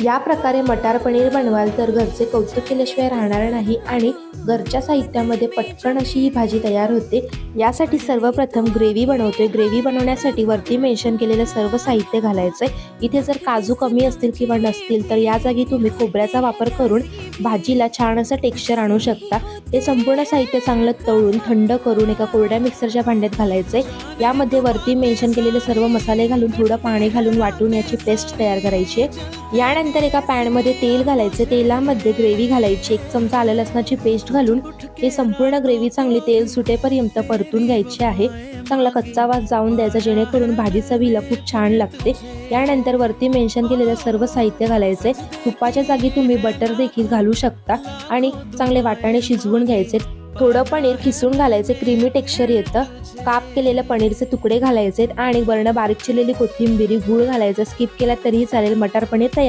या प्रकारे मटार पनीर बनवाल तर घरचे कौतुक केल्याशिवाय राहणार नाही आणि घरच्या साहित्यामध्ये पटकन अशी ही भाजी तयार होते। यासाठी सर्वप्रथम ग्रेव्ही बनवतोय। ग्रेव्ही बनवण्यासाठी वरती मेन्शन केलेलं सर्व साहित्य घालायचं आहे। इथे जर काजू कमी असतील किंवा नसतील तर या जागी तुम्ही खोबऱ्याचा वापर करून भाजीला छान असं टेक्स्चर आणू शकता। हे संपूर्ण साहित्य चांगलं तळून थंड करून एका कोरड्या मिक्सरच्या भांड्यात घालायचंय। यामध्ये वरती मेन्शन केलेले सर्व मसाले घालून थोडं पाणी घालून वाटून याची पेस्ट तयार करायची आहे। यानंतर एका पॅनमध्ये तेल घालायचे। तेलामध्ये ग्रेव्ही घालायची। 1 चमचा आलं लसणाची पेस्ट घालून हे संपूर्ण ग्रेव्ही चांगली तेल सुटेपर्यंत परतून घ्यायची आहे। चांगला कच्चा वास जाऊन द्यायचा जेणेकरून भाजी चवीला खूप छान लागते। यानंतर वरती मेन्शन केलेलं सर्व साहित्य घालायचे। तुपाच्या जागी तुम्ही बटर देखील घालू शकता आणि चांगले वाटाणे शिजवून घ्यायचे। थोडं पनीर खिसून घालायचे, क्रीमी टेक्स्चर येतं। काप केलेले पनीरचे तुकडे घालायचे आणि वरनं बारीक चिरलेली कोथिंबीर, गूळ घालायचं। स्किप केला तरीही चालेल। मटार पनीर तयार।